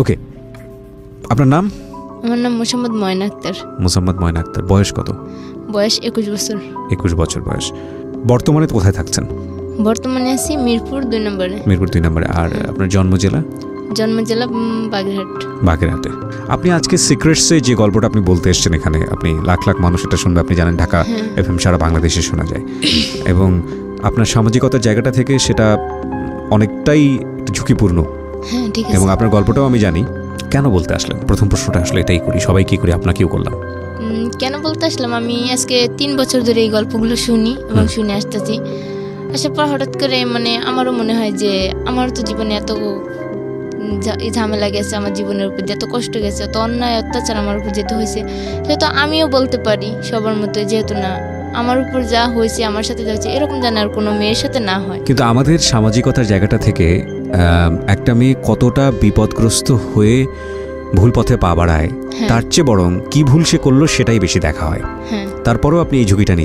ওকে, আপনার নাম? আমার নাম মোসাম্মদ ময়না আক্তার। মোসাম্মদ ময়না আক্তার। বয়স কত? বয়স 21 বছর। 21 বছর বয়স। বর্তমানে কোথায় থাকছেন? বর্তমানে আছি মিরপুর 2 নম্বরে। মিরপুর 2 নম্বরে। আর আপনার জন্ম জেলা? জন্ম জেলা বাগেরহাট। বাগেরহাটে। আপনি আজকে সিক্রেটসে যে গল্পটা আপনি বলতে এসেছেন এখানে, আপনি লাখ লাখ মানুষ এটা শুনবে, আপনি জানেন ঢাকা এফএম সারা বাংলাদেশে শোনা যায়, এবং আপনার সামাজিকতার জায়গাটা থেকে সেটা অনেকটাই ঝুঁকিপূর্ণ। হ্যাঁ, ঠিক আছে। এবং আপনার গল্পটাও আমি জানি। কেন বলতে আসলেন? প্রথম প্রশ্নটা আসলে এটাই করি, সবাই কি করি, আপনাকেও করলাম। কেন বলতে আসলাম, আমি আজকে 3 বছর ধরে এই গল্পগুলো শুনি এবং শুনে আসতেছি। আসার পর হঠাৎ করে মানে আমারও মনে হয় যে আমারও তো জীবনে এত ঝামেলা গেছে, আমার জীবনের উপর এত কষ্ট গেছে, এত অন্যায় অত্যাচার আমার উপর যেতে হয়েছে, সেহেতু আমিও বলতে পারি সবার মতো, যেহেতু না আমার উপর যা হয়েছে, আমার সাথে যা হয়েছে, এরকম যেন আর কোনো মেয়ের সাথে না হয়। কিন্তু আমাদের সামাজিকতার জায়গাটা থেকে একটা মেয়ে কতটা বিপদগ্রস্ত হয়ে ভুল পথে পা বাড়ায়, তার চেয়ে বরং কি ভুল সে করলো সেটাই বেশি দেখা হয়। তারপরেও আপনি এই ঝুঁকিটা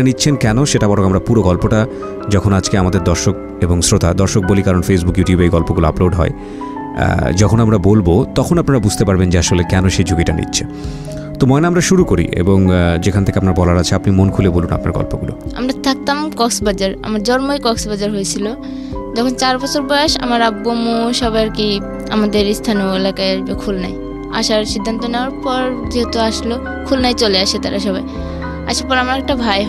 নিচ্ছেন কেন, সেটা বরং আমরা পুরো গল্পটা যখন আজকে আমাদের দর্শক এবং শ্রোতা, দর্শক বলি কারণ ফেসবুক ইউটিউবে এই গল্পগুলো আপলোড হয়, যখন আমরা বলবো তখন আপনারা বুঝতে পারবেন যে আসলে কেন সেই ঝুঁকিটা নিচ্ছে। তো ময়না, আমরা শুরু করি, এবং যেখান থেকে আপনার বলার আছে আপনি মন খুলে বলুন আপনার গল্পগুলো। আমরা থাকতাম কক্সবাজার, আমার জন্মই কক্সবাজার হয়েছিল। যখন 4 বছর বয়স, আমার আব্বু আম্মু সবাই আর কি আমাদের স্থানীয় এলাকায় খুলনায় আসার সিদ্ধান্ত নেওয়ার পর, যেহেতু আসলো খুলনায় চলে আসে তারা সবাই। আসার পর আমার একটা ভাই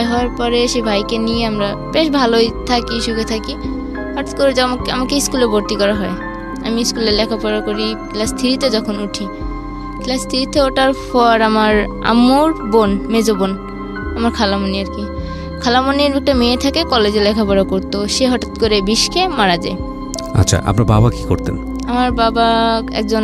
হওয়ার পরে সেই ভাইকে নিয়ে আমরা বেশ ভালোই থাকি, সুখে থাকি। হঠাৎ করে আমাকে স্কুলে ভর্তি করা হয়। আমি স্কুলে লেখাপড়া করি। ক্লাস 3-তে যখন উঠি, ক্লাস 3-তে ওঠার পর আমার আম্মুর বোন, মেজো বোন, আমার খালামণি আর কি, খালামণির একটা মেয়ে থাকে, কলেজে লেখাপড়া করতো, সে হঠাৎ করে বিষ খেয়ে মারা যায়। আচ্ছা, আপনার বাবা কি করতেন? আমার বাবা একজন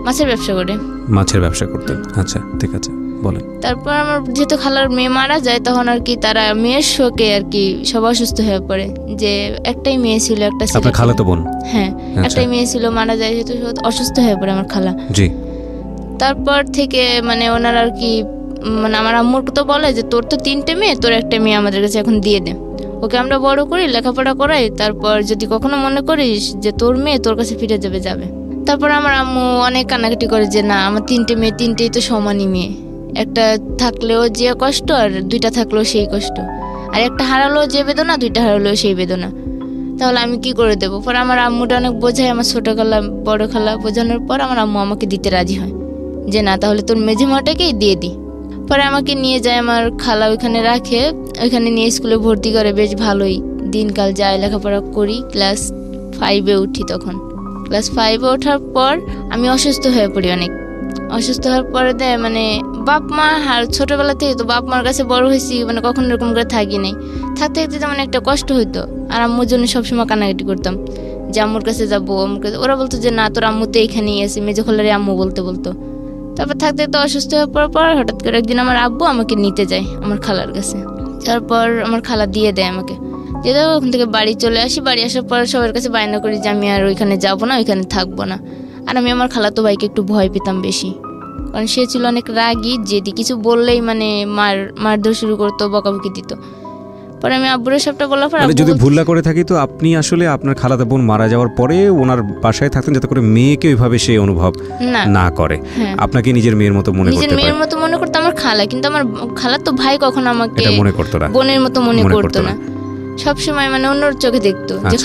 মাছের ব্যবসা করে। মাছের ব্যবসা করতেন, আচ্ছা ঠিক আছে, বলেন। তারপর আমার যেহেতু খালার মেয়ে মারা যায়, তখন আর কি তারা মেয়ের শোকে আর কি সব অসুস্থ হয়ে পড়ে, যে একটাই মেয়ে ছিল, একটা ছিল। আপনার খালা তো বোন? হ্যাঁ, একটাই মেয়ে ছিল, মারা যায়, যেহেতু অসুস্থ হয়ে পড়ে আমার খালা। জি। তারপর থেকে মানে ওনার আর কি, মানে আমার আম্মুর তো বলে যে তোর তো 3টে মেয়ে, তোর একটা মেয়ে আমাদের কাছে এখন দিয়ে দে, ওকে আমরা বড় করি, লেখাপড়া করাই, তারপর যদি কখনো মনে করিস যে তোর মেয়ে তোর কাছে ফিরে যাবে। তারপর আমার আম্মু অনেক কান্নাকাটি করে যে না, আমার 3টে মেয়ে, 3টেই তো সমানই মেয়ে, একটা থাকলেও যে কষ্ট আর 2টা থাকলেও সেই কষ্ট, আর একটা হারালেও যে বেদনা, 2টা হারালেও সেই বেদনা, তাহলে আমি কি করে দেবো? পরে আমার আম্মুটা অনেক বোঝায়, আমার ছোটো খালা বড় খালা বোঝানোর পর আমার আম্মু আমাকে দিতে রাজি হয় যে না, তাহলে তোর মেঝেমাটাকেই দিয়ে দিই। পরে আমাকে নিয়ে যায় আমার খালা, ওইখানে রাখে, ওইখানে নিয়ে স্কুলে ভর্তি করে, বেশ ভালোই দিনকাল যায়, লেখাপড়া করি। ক্লাস 5-এ উঠি। তখন ক্লাস 5-এ ওঠার পর আমি অসুস্থ হয়ে পড়ি অনেক। অসুস্থ হওয়ার পরে মানে বাপ মা, আর ছোটোবেলা থেকে তো বাপ মার কাছে বড় হয়েছি, মানে কখনো এরকম করে থাকি নাই, থাকতে থাকতে তেমন একটা কষ্ট হইতো, আর আম্মুর জন্য সবসময় কান্নাকাটি করতাম যে আম্মুর কাছে যাবো, আম্মুর কাছে। ওরা বলতো যে না, তোর আম্মু তো এইখানেই আছে, মেজো খালারে আম্মু বলতো। তারপর থাকতে থাকতে অসুস্থ হয়ে পড়ার পর হঠাৎ করে একদিন আমার আব্বু আমাকে নিতে যায় আমার খালার কাছে। তারপর আমার খালা দিয়ে দেয় আমাকে, দিয়ে দেয়। ওখান থেকে বাড়ি চলে আসি। বাড়ি আসার পর সবার কাছে বায়না করি যে আমি আর ওইখানে যাবো না, ওইখানে থাকবো না। আর আমি আমার খালাতো ভাইকে একটু ভয় পেতাম বেশি, কারণ সে ছিল অনেক রাগী, যেটি কিছু বললেই মানে মারধর শুরু করতো, বকাবকি দিত। পরে আমি আব্বুর সবটা বলার পর, যদি ভুল না করে থাকি তো আপনি আসলে আপনার খালাতো বোন মারা যাওয়ার পরে ওনার বাসায় থাকতেন যাতে করে মেয়েকে ওইভাবে সে অনুভব না করে, আপনাকে নিজের মেয়ের মতো মনে করতে পারে। নিজের মেয়ের মতো মনে করতো আমার খালা, কিন্তু আমার খালাতো ভাই কখনো আমাকে মনে করতো না, বোনের মতো মনে করতো না, সবসময় মানে অন্যর চোখে দেখতো যে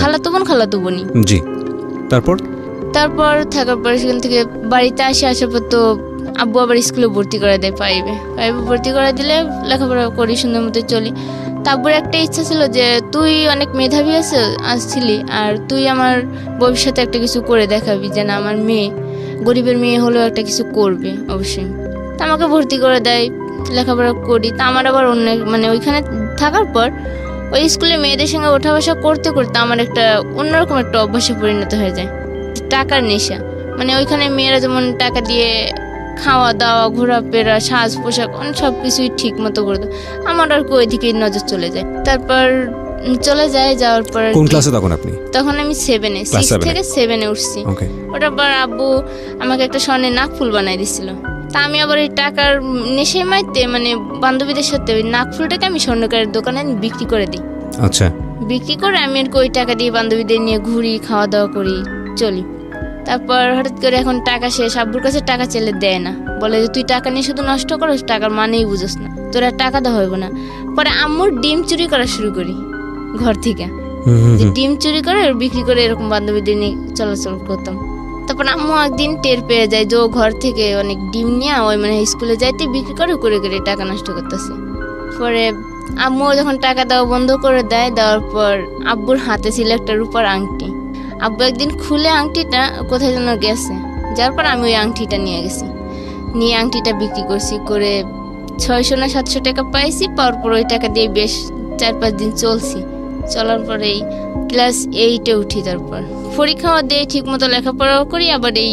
খালাতো বোনই। জি। তারপর থাকার পর সেখান থেকে বাড়িতে আসার পর তো আব্বু আবার স্কুলে ভর্তি করে দেয়। 5-এ ভর্তি করে দিলে লেখাপড়া করি, সুন্দর মতো চলি। তারপর একটা ইচ্ছা ছিল যে তুই অনেক মেধাবী আসছিলি, আর তুই আমার ভবিষ্যতে একটা কিছু করে দেখাবি, যে না আমার মেয়ে, গরিবের মেয়ে হলেও একটা কিছু করবে অবশ্যই। তা আমাকে ভর্তি করে দেয়, লেখাপড়া করি। তা আমার আবার অন্য মানে ওইখানে থাকার পর ওই স্কুলে মেয়েদের সঙ্গে ওঠা বসা করতে করতে আমার একটা অন্যরকম একটা অভ্যাসে পরিণত হয়ে যায়, টাকার নেশা। মানে ওইখানে মেয়েরা যেমন টাকা দিয়ে খাওয়া দাওয়া, ঘোরাফেরা, সাজ পোশাক, সব কিছুই ঠিক মতো করতো, আমার আর ওই দিকে নজর চলে যায়। তারপর যাওয়ার পর কোন ক্লাসে তখন আপনি? তখন আমি 7-এ, 6 থেকে 7-এ উঠছি। ওটার পর আব্বু আমাকে একটা স্বর্ণের নাকফুল বানাই দিছিল। তা আমি আবার এই টাকার নেশায় মাইতে মানে বান্ধবীদের সাথে ওই নাকফুলটাকে আমি স্বর্ণকারের দোকানে বিক্রি করে দিই। আচ্ছা। বিক্রি করে আমি আর ওই টাকা দিয়ে বান্ধবীদের নিয়ে ঘুরি, খাওয়া দাওয়া করি, চলি। তারপর হঠাৎ করে এখন টাকা শেষ, আব্বুর কাছে টাকা চাইলে দেয় না, বলে যে তুই টাকা নিয়ে শুধু নষ্ট করিস, টাকার মানেই বুঝোস না, তোর আর টাকা দেওয়া হইব না। পরে আম্মুর ডিম চুরি করা শুরু করি ঘর থেকে, ডিম চুরি করে বিক্রি করে এরকম বান্ধবীদের নিয়ে চলাচল করতাম। তারপর আম্মু একদিন টের পেয়ে যায় যে ও ঘর থেকে অনেক ডিম নিয়ে ওই মানে স্কুলে যাইতে বিক্রি করে করে করে টাকা নষ্ট করতেছে। পরে আম্মু যখন টাকা দেওয়া বন্ধ করে দেয়, দেওয়ার পর আব্বুর হাতে ছিল একটা রূপার আংটি। আব্বু একদিন খুলে আংটিটা কোথায় যেন গেছে, যার পর আমি ওই আংটিটা নিয়ে গেছি, নিয়ে আংটিটা বিক্রি করছি, করে 600 না 700 টাকা পাইছি। পাওয়ার পর ওই টাকা দিয়ে বেশ 4-5 দিন চলছি। চলার পরেই ক্লাস 8-এ উঠি। তারপর পরীক্ষাও দিয়ে ঠিক মতো লেখাপড়াও করি, আবার এই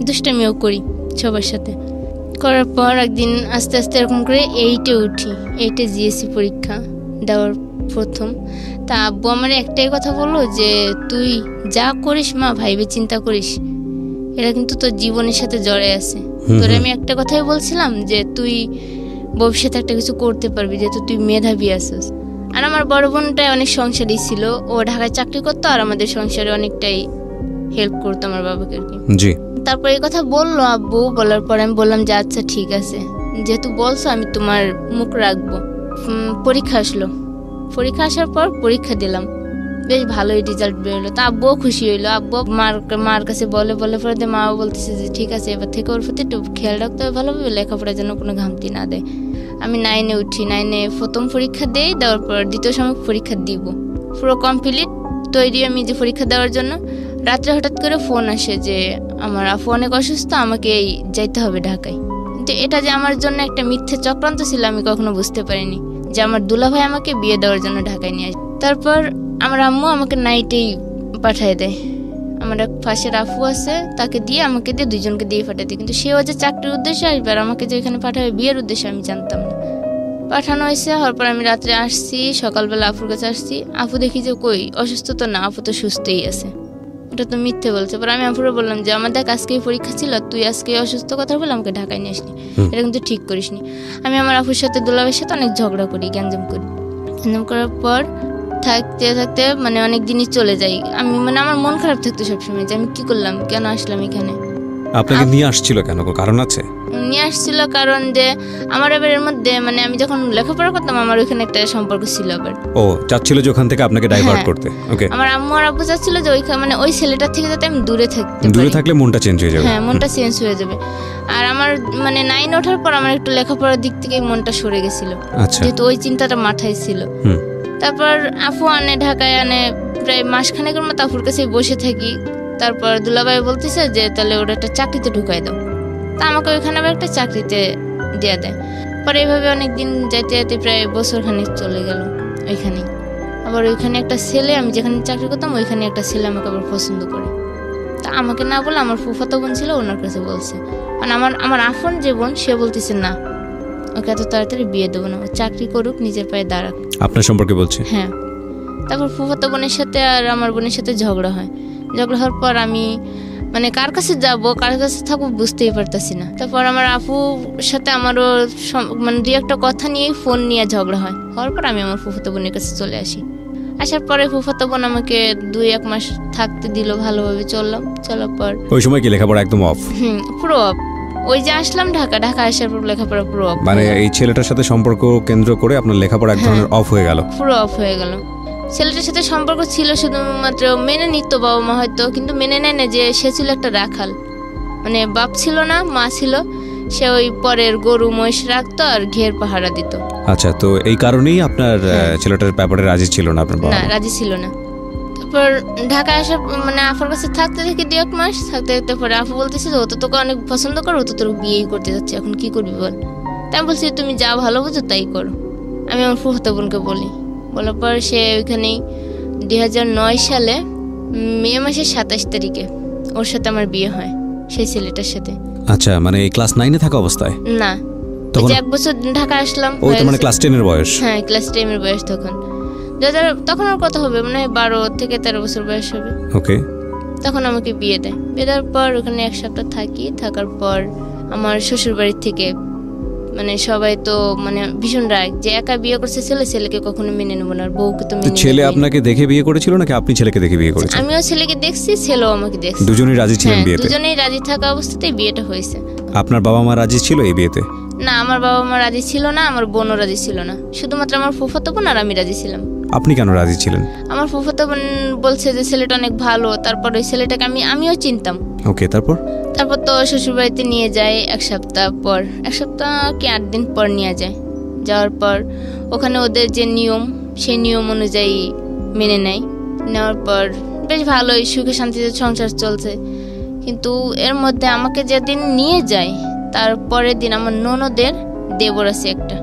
দুষ্টামিও করি সবার সাথে। করার পর একদিন আস্তে আস্তে এরকম করে 8-এ উঠি। 8-এ জিএসসি পরীক্ষা দেওয়ার প্রথম। তা আব্বু আমার একটাই কথা বললো যে তুই যা করিস মা ভাইবে চিন্তা করিস, এটা কিন্তু তোর জীবনের সাথে জড়ে আছে। তোর আমি একটা কথাই বলছিলাম যে তুই ভবিষ্যতে একটা কিছু করতে পারবি, যেহেতু তুই মেধাবী আছিস। আর আমার বড় বোনটা অনেক সংসারী ছিল, ও ঢাকায় চাকরি করতো আর আমাদের সংসারে অনেকটাই হেল্প করতো আমার বাবাকে আর কি। জি। তারপর এই কথা বললো আব্বু, বলার পর আমি বললাম যে আচ্ছা ঠিক আছে, যেহেতু বলছো আমি তোমার মুখ রাখবো। পরীক্ষা আসলো, পরীক্ষা আসার পর পরীক্ষা দিলাম, বেশ ভালোই রেজাল্ট বেরোলো। তা আব্বুও খুশি হইলো। আব্বু মার কাছে বলে পরে মাও বলতেছে যে ঠিক আছে এবার থেকে ওর প্রতি একটু খেয়াল রাখতে হবে ভালোভাবে, লেখাপড়ার জন্য কোনো ঘামতি না দেয়। আমি 9-এ উঠি। 9-এ প্রথম পরীক্ষা দেই, দেওয়ার পর দ্বিতীয় সময় পরীক্ষা দিব, পুরো কমপ্লিট তৈরি আমি যে পরীক্ষা দেওয়ার জন্য। রাত্রে হঠাৎ করে ফোন আসে যে আমার আফু অনেক অসুস্থ, আমাকে যাইতে হবে ঢাকায়। কিন্তু এটা যে আমার জন্য একটা মিথ্যে চক্রান্ত ছিল আমি কখনো বুঝতে পারিনি, যে আমার দুলাভাই আমাকে বিয়ে দেওয়ার জন্য ঢাকায় নিয়ে আসে। তারপর আমার আম্মু আমাকে নাইটেই পাঠিয়ে দেয়। আমার এক পাশের আফু আছে, তাকে দিয়ে আমাকে দিয়ে দুইজনকে দিয়ে পাঠাতে, কিন্তু সেও যে চাকরির উদ্দেশ্যে আসবে আর আমাকে যে এখানে পাঠাবে বিয়ের উদ্দেশ্যে আমি জানতাম না। পাঠানো হয়েছে। হওয়ার পর আমি রাত্রে আসছি, সকালবেলা আফুর কাছে আসছি। আফু দেখি যে কই অসুস্থ তো না, আফু তো সুস্থই আছে। ওটা তো মিথ্যে বলছে। পরে আমি আফুরে বললাম যে আমার দেখ আজকেই পরীক্ষা ছিল, তুই আজকে অসুস্থ কথা বলে আমাকে ঢাকায় নিয়ে আসলি, এটা কিন্তু ঠিক করিসনি। আমি আমার আফুর সাথে দুলাভাইয়ের সাথে অনেক ঝগড়া করি, গ্যাঞ্জাম করি। গ্যাঞ্জাম করার পর থাকতে থাকতে মানে অনেক দিনই চলে যাই। আমি মানে আমার মন খারাপ থাকতো সবসময় যে আমি কি করলাম, কেন আসলাম এখানে। আপনাকে নিয়ে আসছিল কেন, কারণ আছে? নিয়ে আসছিল কারণ যে আমার এবার এর মধ্যে মানে আমি যখন লেখাপড়া করতাম আমার ওইখানে একটা সম্পর্ক ছিল। আবার ও চাচ্ছিল যে ওখান থেকে আপনাকে ডাইভার্ট করতে। ওকে। আমার আম্মু আর আব্বু চাচ্ছিল যে ওইখানে মানে ওই ছেলেটার থেকে যাতে আমি দূরে থাকতে পারি। দূরে থাকলে মনটা চেঞ্জ হয়ে যাবে। হ্যাঁ, মনটা চেঞ্জ হয়ে যাবে। আর আমার মানে 9 ওঠার পর আমার একটু লেখাপড়ার দিক থেকে মনটা সরে গেছিল, যেহেতু ওই চিন্তাটা মাথায় ছিল। তারপর আফু ঢাকায় প্রায় মাসখানেকের মতো আফুর কাছে বসে থাকি। তারপর দুলাভাই বলতেছে যে তাহলে ওরা একটা চাকরিতে ঢুকাই দাও। তা আমাকে ওইখানে আবার একটা চাকরিতে দিয়ে দেয়। পরে এইভাবে অনেকদিন যাইতে যাইতে প্রায় বছরখানেক চলে গেল ওইখানে। আবার ওইখানে একটা ছেলে, আমি যেখানে চাকরি করতাম ওইখানে একটা ছেলে আমাকে আবার পছন্দ করে। তা আমাকে না বলে আমার ফুফাতো বোন ছিল, ওনার কাছে বলছে। মানে আমার আফন যে বোন, সে বলতেছে না ওকে এত তাড়াতাড়ি বিয়ে দেবো না, ও চাকরি করুক, নিজের পায়ে দাঁড়াক। আপনার সম্পর্কে বলছে? হ্যাঁ। তারপর ফুফাতো বোনের সাথে আর আমার বোনের সাথে ঝগড়া হয়। ঝগড়া হওয়ার পর আমি মানে কার কাছে যাব কার কাছে থাকবো বুঝতেই পারতাছি না। তারপর আমার আপুর সাথে আমারও মানে দুই একটা কথা নিয়ে ফোন নিয়ে ঝগড়া হয়। হওয়ার পর আমি আমার ফুফাতো বোনের কাছে চলে আসি। আসার পরে ফুফাতো বোন আমাকে 2-1 মাস থাকতে দিল, ভালোভাবে চললাম। চলার পর ওই সময় কি লেখাপড়া একদম অফ? পুরো অফ। ওই যে আসলাম ঢাকা আসার পর লেখাপড়া পুরো অফ। মানে এই ছেলেটার সাথে সম্পর্ক কেন্দ্র করে আপনার লেখাপড়া এক ধরনের অফ হয়ে গেল? পুরো অফ হয়ে গেল। ছেলেটার সাথে সম্পর্ক ছিল, শুধুমাত্র মেনে নিত বাবা মা হয়তো, কিন্তু মেনে নেয় না যে সে ছিল একটা রাখাল। মানে বাপ ছিল না, মা ছিল। সে ওই পরের গরু মহিষ রাখতো আর ঘের পাহারা দিত। আচ্ছা, তো এই কারণেই আপনার ছেলেটার ব্যাপারে রাজি ছিল না আপনার বাবা? না, রাজি ছিল না। তারপর ঢাকা আসার মানে আফার কাছে থাকতে থাকি 2-1 মাস থাকতে থাকতে পরে আফু বলতেছে যে ও তো তোকে অনেক পছন্দ করো, ও তো তোর বিয়েই করতে যাচ্ছে, এখন কি করবি বল। তাই আমি বলছি তুমি যা ভালো বুঝো তাই করো। আমি আমার ফুফাতো বোনকে বলি। বলার পর সে ওইখানেই 2009 সালে মে মাসের 27 তারিখে ওর সাথে আমার বিয়ে হয়, সেই ছেলেটার সাথে। আচ্ছা, মানে ক্লাস 9-এ থাকা অবস্থায়? না, তখন 1 বছর ঢাকা আসলাম। ওই তো মানে ক্লাস 10-এর বয়স? হ্যাঁ, ক্লাস 10-এর বয়স তখন। তখন আর কত হবে, মানে 12 থেকে 13 বছর বয়স হবে। ওকে। তখন আমাকে বিয়ে দেয়। বিয়ে দেওয়ার পর ওখানে 1 সপ্তাহ থাকি। থাকার পর আমার শ্বশুর বাড়ির থেকে মানে সবাই তো মানে ভীষণ রাগ যে একা বিয়ে করছে ছেলেকে কখনো মেনে নেবো না, আর বউকে তো মেনে। ছেলে আপনাকে দেখে বিয়ে করেছিল নাকি আপনি ছেলেকে দেখে বিয়ে করেছেন? আমিও ছেলেকে দেখছি, ছেলেও আমাকে দেখছে। দুজনেই রাজি ছিলেন বিয়েতে? দুজনেই রাজি থাকা অবস্থাতেই বিয়েটা হয়েছে। আপনার বাবা মা রাজি ছিল এই বিয়েতে? না, আমার বাবা মা রাজি ছিল না, আমার বোনও রাজি ছিল না, শুধুমাত্র আমার ফুফাতো বোন আর আমি রাজি ছিলাম। আপনি কেন রাজি ছিলেন? আমার ফুফাতো বোন বলছে যে ছেলেটা অনেক ভালো, তারপর ওই ছেলেটাকে আমিও চিনতাম। ওকে, তারপর তো শ্বশুরবাড়িতে নিয়ে যায় এক সপ্তাহ কি 8 দিন পর নিয়ে যায়। যাওয়ার পর ওখানে ওদের যে নিয়ম, সেই নিয়ম অনুযায়ী মেনে নেয়। নেওয়ার পর বেশ ভালোই সুখে শান্তিতে সংসার চলছে। কিন্তু এর মধ্যে আমাকে যেদিন নিয়ে যায় তার পরের দিন আমার ননদের দেবর আছে একটা,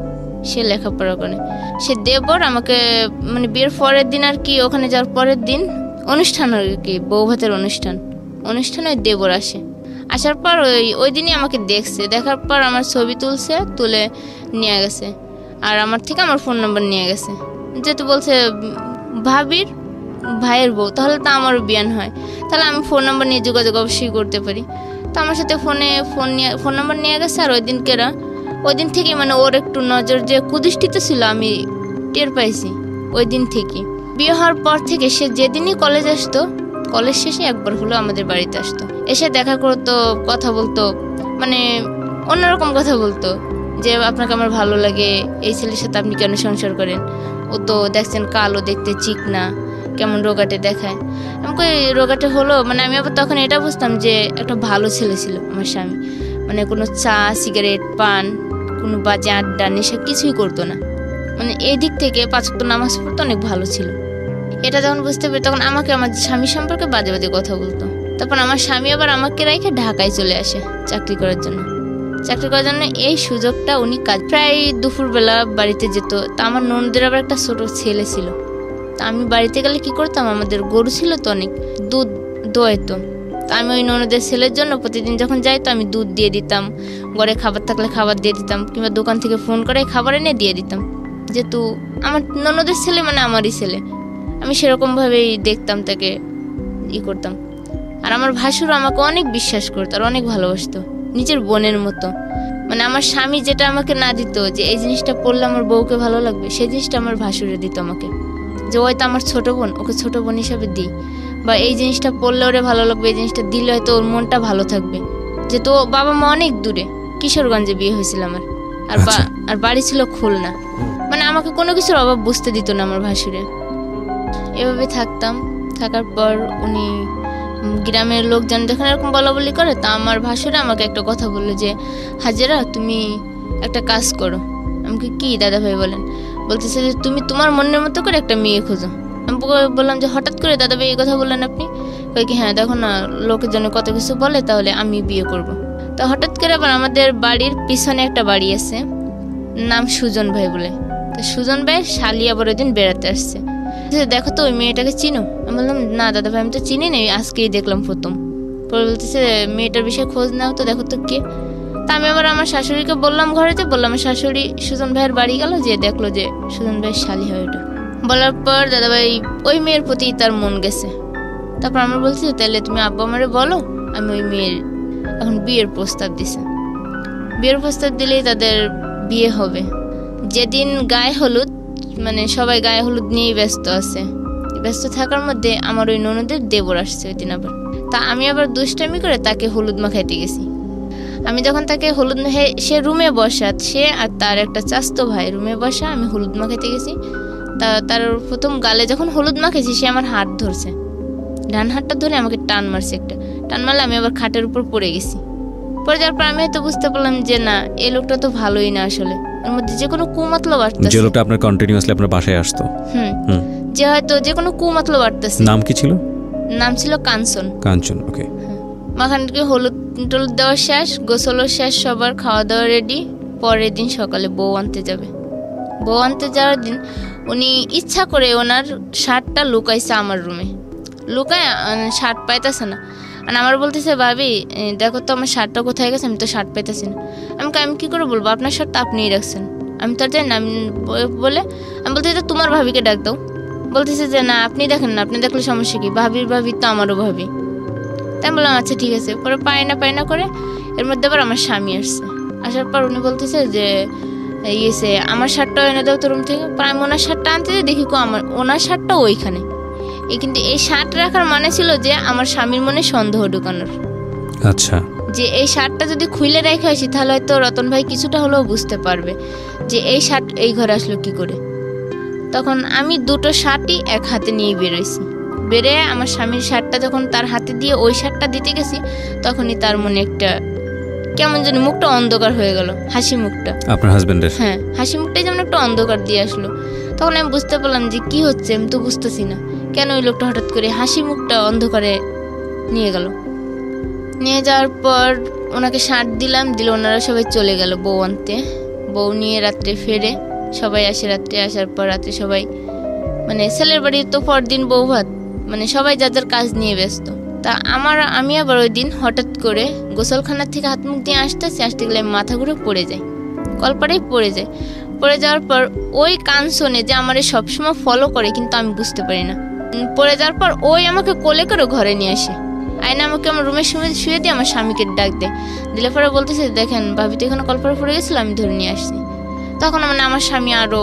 সে লেখাপড়া করে, সে দেবর আমাকে মানে বিয়ের পরের দিন আর কি, ওখানে যাওয়ার পরের দিন অনুষ্ঠান আর কি, বউ ভাতের অনুষ্ঠানে ওই দেবর আসার পর ওই দিনই আমাকে দেখছে। দেখার পর আমার ছবি তুলে নিয়ে গেছে, আর আমার থেকে আমার ফোন নাম্বার নিয়ে গেছে। যেহেতু বলছে ভাবির ভাইয়ের বউ, তাহলে তো আমারও বিয়ান হয়, তাহলে আমি ফোন নাম্বার নিয়ে যোগাযোগ অবশ্যই করতে পারি। তো আমার সাথে ফোন নাম্বার নিয়ে গেছে। আর ওই দিন থেকে মানে ওর একটু নজর যে কুদৃষ্টিতে ছিল আমি টের পাইছি ওই দিন থেকে। বিয়ে হওয়ার পর থেকে সে যেদিনই কলেজ আসতো, কলেজ শেষে একবার হলো আমাদের বাড়িতে আসতো, এসে দেখা করতো, কথা বলতো, মানে অন্যরকম কথা বলতো যে আপনাকে আমার ভালো লাগে, এই ছেলের সাথে আপনি কেন সংসার করেন, ও তো দেখছেন কালো দেখতে, চিকনা, কেমন রোগাটে দেখায়। আমাকে রোগাটে হলো মানে আমি আবার তখন এটা বুঝতাম যে একটা ভালো ছেলে ছিল আমার স্বামী, মানে কোনো চা সিগারেট পান কোনো বাজে আড্ডা নেশা কিছুই করতো না, মানে এই দিক থেকে 5 ওয়াক্ত নামাজ পড়তে অনেক ভালো ছিল। এটা যখন বুঝতে পারি তখন আমাকে আমার স্বামী সম্পর্কে বাজে বাজে কথা বলতো। তারপর আমার স্বামী আবার আমাকে রেখে ঢাকায় চলে আসে চাকরি করার জন্য। এই সুযোগটা উনি প্রায় দুপুরবেলা বাড়িতে যেত। তা আমার ননদের আবার একটা ছোট ছেলে ছিল, তা আমি বাড়িতে গেলে কি করতাম, আমাদের গরু ছিল তো অনেক, দুধ দোয়াইতো। তা আমি ওই ননদের ছেলের জন্য প্রতিদিন যখন যাইতো আমি দুধ দিয়ে দিতাম, ঘরে খাবার থাকলে খাবার দিয়ে দিতাম, কিংবা দোকান থেকে ফোন করে খাবার এনে দিয়ে দিতাম। যেহেতু আমার ননদের ছেলে মানে আমারই ছেলে, আমি সেরকমভাবেই দেখতাম তাকে, করতাম। আর আমার ভাসুর আমাকে অনেক বিশ্বাস করতো আর অনেক ভালোবাসতো, নিজের বোনের মতো। মানে আমার স্বামী যেটা আমাকে না দিত, যে এই জিনিসটা পড়লে আমার বউকে ভালো লাগবে, সেই জিনিসটা আমার ভাসুরে দিত আমাকে, যে হয়তো আমার ছোট বোন, ওকে ছোট বোন হিসাবে দিই, বা এই জিনিসটা পড়লে ওরে ভালো লাগবে, এই জিনিসটা দিলে হয়তো ওর মনটা ভালো থাকবে। যেহেতু বাবা মা অনেক দূরে, কিশোরগঞ্জে বিয়ে হয়েছিল আমার, আর বাড়ি ছিল খুলনা, মানে আমাকে কোনো কিছুর অভাব বুঝতে দিত না আমার ভাসুরে। এভাবে থাকার পর উনি গ্রামের লোকজন যখন এরকম বলাবলি করে, তা আমার ভাসুরে আমাকে একটা কথা বললো যে হাজেরা তুমি একটা কাজ করো। আমাকে কি দাদা ভাই বলেন? বলতেছে যে তুমি তোমার মনের মতো করে একটা মেয়ে খোঁজো। আমি বললাম যে হঠাৎ করে দাদা ভাই এই কথা বললেন আপনি? কই কি হ্যাঁ দেখো না লোকের জন্য কত কিছু বলে, তাহলে আমি বিয়ে করব। তা হঠাৎ করে আবার আমাদের বাড়ির পিছনে একটা বাড়ি আছে, নাম সুজন ভাই বলে। তো সুজন ভাই শালি আবার ওই দিন বেড়াতে আসছে, দেখো তো ওই মেয়েটাকে চিনো? আমি বললাম না দাদা ভাই আমি তো চিনি না, আজকেই দেখলাম প্রথম। পরে বলতেছে মেয়েটার বিষয়ে খোঁজ নাও তো, দেখো তো কে। তা আমি আবার আমার শাশুড়িকে বললাম, ঘরেতে বললাম, আমার শাশুড়ি সুজন ভাইয়ের বাড়ি গেল, যে দেখলো যে সুজন ভাইয়ের শালি হয় ওটা। বলার পর দাদা ভাই ওই মেয়ের প্রতি তার মন গেছে। তারপর আমরা বলছি তাহলে তুমি আব্বা আমারে বলো, আমি ওই মেয়ের এখন বিয়ের প্রস্তাব দিছে। বিয়ের প্রস্তাব দিলেই তাদের বিয়ে হবে। যেদিন গায়ে হলুদ, মানে সবাই গায়ে হলুদ নিয়েই ব্যস্ত থাকার মধ্যে আমার ওই ননদের দেবর আসছে ওই দিন আবার। তা আমি আবার দুষ্টামি করে তাকে হলুদ মাখাইতে গেছি। আমি যখন তাকে হলুদ সে রুমে বসা, সে আর তার একটা চাস্তো ভাই রুমে বসা, আমি হলুদ মাখাইতে গেছি। তা তার প্রথম গালে যখন হলুদ মাখেছি, সে আমার হাত ধরছে, ডান হাতটা ধরে আমাকে টান মারছে, একটা টান মারলে আমি আবার খাটের উপর পড়ে গেছি। পরে যাওয়ার পর আমি হয়তো বুঝতে পারলাম যে না, এই লোকটা তো ভালোই না, আসলে ওর মধ্যে যে কোনো কুমতলব আসতেছে। যে লোকটা আপনার কন্টিনিউয়াসলি আপনার বাসায় আসতো, যে হয়তো যে কোনো কুমতলব আসতেছে। নাম কি ছিল? নাম ছিল কাঞ্চন। ওকে। মাখানকে হলুদ টলুদ দেওয়া শেষ, গোসলও শেষ, সবার খাওয়া দাওয়া রেডি। পরের দিন সকালে বউ আনতে যাওয়ার দিন উনি ইচ্ছা করে ওনার শার্টটা লুকাইছে আমার রুমে, লুকায় শার্ট পাইতেছে না। আর আমার বলতেছে ভাবি দেখো তো আমার শার্টটা কোথায় গেছে, আমি তো শার্ট পাইতেছি না। আমি কি করে বলবো, আপনার শার্ট আপনিই রাখছেন, আমি তো আর জানি না। বলে আমি বলতেছি তোমার ভাবিকে ডাক দাও। বলতেছে যে না আপনি দেখেন না, আপনি দেখলে সমস্যা কি, ভাবি তো আমারও ভাবি। তাই বললাম আচ্ছা ঠিক আছে। পরে পায় না করে এর মধ্যে আবার আমার স্বামী আসছে। আসার পর উনি বলতেছে যে ইয়েছে আমার শার্টটা এনে দাও তো রুম থেকে। পর আমি ওনার শার্টটা আনতে দেখি আমার ওনার শার্টটা ওইখানে। কিন্তু এই শার্ট রাখার মানে ছিল যে আমার স্বামীর মনে সন্দেহ ঢুকানোর। আচ্ছা, যে এই শার্টটা যদি খুলে রেখে আসি তাহলে হয়তো রতন ভাই কিছুটা হলেও বুঝতে পারবে যে এই শার্ট এই ঘরে আসলো কি করে। তখন আমি দুটো শার্টই এক হাতে নিয়ে বেরোইছি। বেরে আমার স্বামীর শার্টটা যখন তার হাতে দিয়ে ওই শার্টটা দিতে গেছি, তখনই তার মনে একটা কেমন জানি মুখটা অন্ধকার হয়ে গেল, হাসি মুখটা আপনার হাজবেন্ডের। হ্যাঁ, হাসি মুখটাই যেমন একটা অন্ধকার দিয়ে আসলো। তখন আমি বুঝতে পারলাম যে কি হচ্ছে, আমি তো বুঝতেছি না কেন ওই লোকটা হঠাৎ করে হাসি মুখটা অন্ধকারে নিয়ে গেল। নিয়ে যাওয়ার পর ওনাকে শার্ট দিলাম, দিলে ওনারা সবাই চলে গেল বউ আনতে। বউ নিয়ে রাত্রে ফেরে সবাই আসে। রাত্রে আসার পর রাত্রে সবাই মানে ছেলের বাড়ি তো পরদিন বউ ভাত, মানে সবাই যাদের কাজ নিয়ে ব্যস্ত। তা আমি আবার ওই দিন হঠাৎ করে গোসলখানার থেকে হাত মুখ দিয়ে আসতে গেলে মাথা ঘুরে পড়ে যায়, কলপাড়েই পড়ে যায়। পড়ে যাওয়ার পর ওই কান শোনে যে আমার সবসময় ফলো করে, কিন্তু আমি বুঝতে পারি না। পড়ে যাওয়ার পর ওই আমাকে কোলে করে ঘরে নিয়ে আসে, আয়না আমাকে আমার রুমের শুয়ে দিয়ে আমার স্বামীকে ডাক দিলে পরে বলতেছে দেখেন ভাবি তো এখানে কলপাড়ে পড়ে গেছিল, আমি ধরে নিয়ে আসছি। তখন মানে আমার স্বামী আরো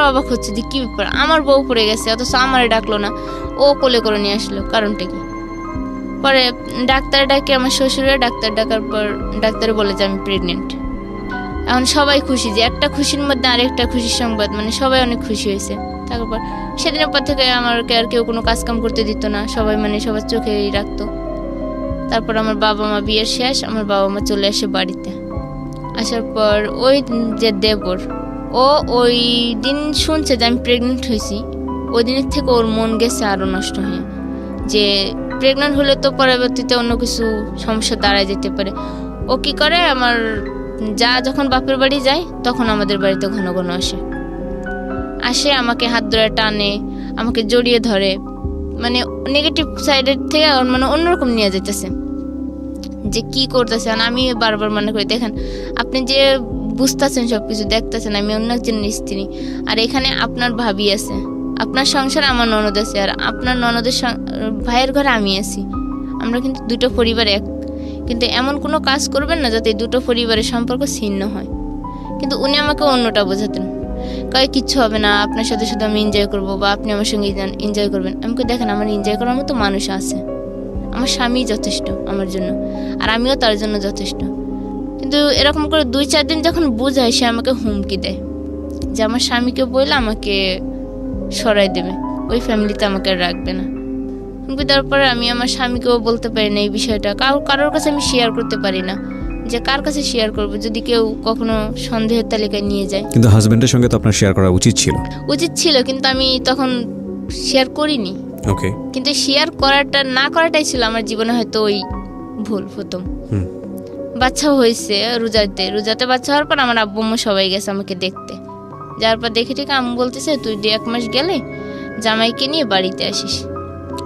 অবাক হচ্ছে যে কি ব্যাপার, আমার বউ পড়ে গেছে অথচ আমারে ডাকলো না, ও কোলে করে নিয়ে আসলো, কারণটা কি। পরে ডাক্তার ডাকে আমার শ্বশুরে, ডাক্তার ডাকার পর ডাক্তার বলে যে আমি প্রেগনেন্ট। এখন সবাই খুশি, যে একটা খুশির মধ্যে আরেকটা খুশির সংবাদ, মানে সবাই অনেক খুশি হয়েছে। তারপর সেদিনের পর থেকে আমাকে আর কেউ কোনো কাজ কাম করতে দিত না, সবাই মানে সবার চোখেই রাখতো। তারপর আমার বাবা মা বিয়ের শেষ, আমার বাবা মা চলে আসে বাড়িতে। আসার পর ওই যে দেবর, ও ওই দিন শুনছে যে আমি প্রেগনেন্ট হয়েছি, ওই দিনের থেকে ওর মন গেছে আরো নষ্ট হয়ে, যে প্রেগনেন্ট হলে তো পরবর্তীতে অন্য কিছু সমস্যা দাঁড়ায় যেতে পারে। ও কি করে, আমার যা যখন বাপের বাড়ি যায় তখন আমাদের বাড়িতে ঘন ঘন আসে, আমাকে হাত ধরে টানে, আমাকে জড়িয়ে ধরে, মানে নেগেটিভ সাইডের থেকে মানে অন্যরকম নিয়ে যেতেছে যে কি করতেছে। আমি বারবার মনে করি দেখেন আপনি যে বুঝতেছেন সবকিছু দেখতেছেন, আমি অন্য একজনের স্ত্রী, আর এখানে আপনার ভাবি আছে, আপনার সংসারে আমার ননদ আছে, আর আপনার ননদের ভাইয়ের ঘরে আমি আছি। আমরা কিন্তু দুটো পরিবার এক, কিন্তু এমন কোনো কাজ করবেন না যাতে দুটো পরিবারের সম্পর্ক ছিন্ন হয়। কিন্তু উনি আমাকে অন্যটা বোঝাতেন, কয় কিচ্ছু হবে না, আপনার সাথে শুধু আমি এনজয় করবো বা আপনি আমার সঙ্গে এনজয় করবেন। আমাকে দেখেন আমার এনজয় করার মতো মানুষ আছে, আমার স্বামী যথেষ্ট আমার জন্য, আর আমিও তার জন্য যথেষ্ট। কিন্তু এরকম করে 2-4 দিন যখন বুঝায়, সে আমাকে হুমকি দেয় যে আমার স্বামীকে বললে আমাকে সরাই দেবে, ওই ফ্যামিলিতে আমাকে রাখবে না। হুমকি দেওয়ার পরে আমি আমার স্বামীকেও বলতে পারি না এই বিষয়টা, কারোর কাছে আমি শেয়ার করতে পারি না, যে কার কাছে শেয়ার করব যদি কেউ কখনো সন্দেহের তালিকায় নিয়ে যায়। কিন্তু হাজবেন্ডের সঙ্গে তো আপনার শেয়ার করা উচিত ছিল, কিন্তু আমি তখন শেয়ার করিনি। ওকে, কিন্তু শেয়ার না করাটাই ছিল আমার জীবনে হয়তো ওই ভুল প্রথম। বাচ্চা হয়েছে রোজাতে বাচ্চা হওয়ার পর আমার আব্বু আম্মু সবাই গেছে আমাকে দেখতে। যার পর দেখে ঠিক আমি বলতেছে তুই 1 মাস গেলে জামাইকে নিয়ে বাড়িতে আসিস।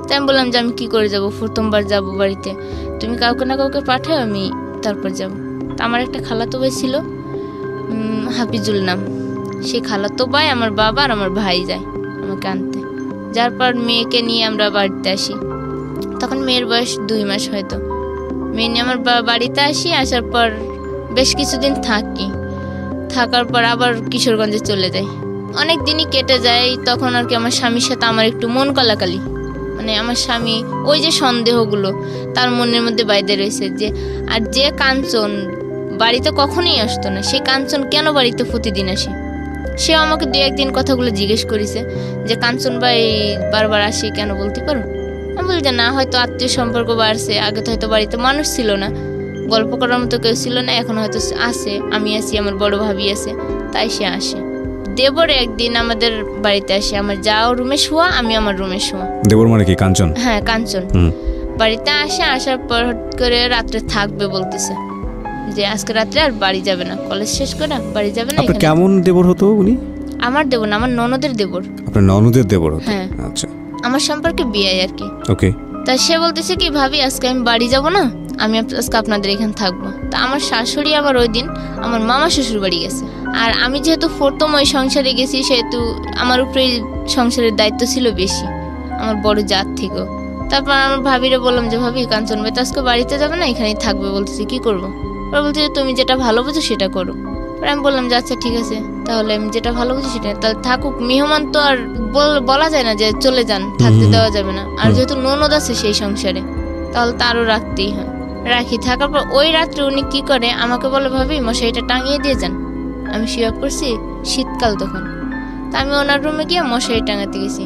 তাই আমি বললাম যে আমি কি করে যাবো, প্রথমবার যাবো বাড়িতে, তুমি কাউকে না কাউকে পাঠাও, আমি তারপর যাবো। তা আমার একটা খালাতো ভাই ছিল, হাফিজুল নাম, সেই খালাতো ভাই আমার বাবা আর আমার ভাই যায় আমাকে আনতে। যার পর মেয়েকে নিয়ে আমরা বাড়িতে আসি, তখন মেয়ের বয়স 2 মাস হয়তো। মেয়ে নিয়ে আমার বাড়িতে আসি, আসার পর বেশ কিছুদিন থাকার পর আবার কিশোরগঞ্জে চলে যাই। অনেক দিনই কেটে যায়, তখন আর কি আমার স্বামীর সাথে আমার একটু মন কলাকালি, মানে আমার স্বামী ওই যে সন্দেহগুলো তার মনের মধ্যে বাইরে রয়েছে, যে আর যে কাঞ্চন বাড়িতে কখনোই আসতো না, সেই কাঞ্চন কেন বাড়িতে প্রতিদিন আসে। সেও আমাকে 2-1 দিন কথাগুলো জিজ্ঞেস করেছে যে কাঞ্চন ভাই বারবার আসে কেন, বলতে পারো? আমি বলি যে না, হয়তো আত্মীয় সম্পর্ক বাড়ছে, আগে তো হয়তো বাড়িতে মানুষ ছিল না, গল্প করার মতো কেউ ছিল না, এখন হয়তো আসে, আমি আছি, আমার বড় ভাবি আছে, তাই সে আসে। দেবরে একদিন আমাদের বাড়িতে আসে, আমার যাও রুমে শোয়া, আমি আমার রুমে শোয়া। দেবর মানে কি কাঞ্চন? হ্যাঁ কাঞ্চন। বাড়িতে আসার পর হট করে রাত্রে থাকবে বলতেছে, যে আজকে রাত্রে আর বাড়ি যাবে না, কলেজ শেষ করে বাড়ি যাবে না। আপনার কেমন দেবর হতো উনি? আমার দেবর না, আমার ননদের দেবর। আপনার ননদের দেবর হতো? হ্যাঁ। আচ্ছা, আমার সম্পর্কে বিয়ে আর কি। ওকে। তা সে বলতেছে কি ভাবি আজকে আমি বাড়ি যাব না, আমি আজকে আপনাদের এখানে থাকবো। তা আমার শাশুড়ি আবার ওই দিন আমার মামা শ্বশুর বাড়ি গেছে, আর আমি যেহেতু প্রথম ওই সংসারে গেছি, সেহেতু আমার উপরে সংসারের দায়িত্ব ছিল বেশি আমার বড় জাত থেকেও। তারপর আমার ভাবিরে বললাম যে ভাবি কাঞ্চন ভাই তো আজকে বাড়িতে যাবে না, এখানেই থাকবে, বলতেছি কি করবো। ওরা বলছে যে তুমি যেটা ভালো বুঝো সেটা করো। আমি বললাম যে আচ্ছা ঠিক আছে, তাহলে আমি যেটা ভালো বুঝি সেটা, তাহলে থাকুক। মেহমান তো আর বলা যায় না যে চলে যান, থাকতে দেওয়া যাবে না। আর যেহেতু ননদ আছে সেই সংসারে, তাহলে তারও রাখতেই হয়। রাখি, থাকার পর ওই রাত্রে উনি কি করে আমাকে বলে, ভাবি মশারিটা টাঙিয়ে দিয়ে যান। আমি শুয়ে পড়ছি, শীতকাল তখন। তা আমি ওনার রুমে গিয়ে মশারি টাঙাতে গেছি।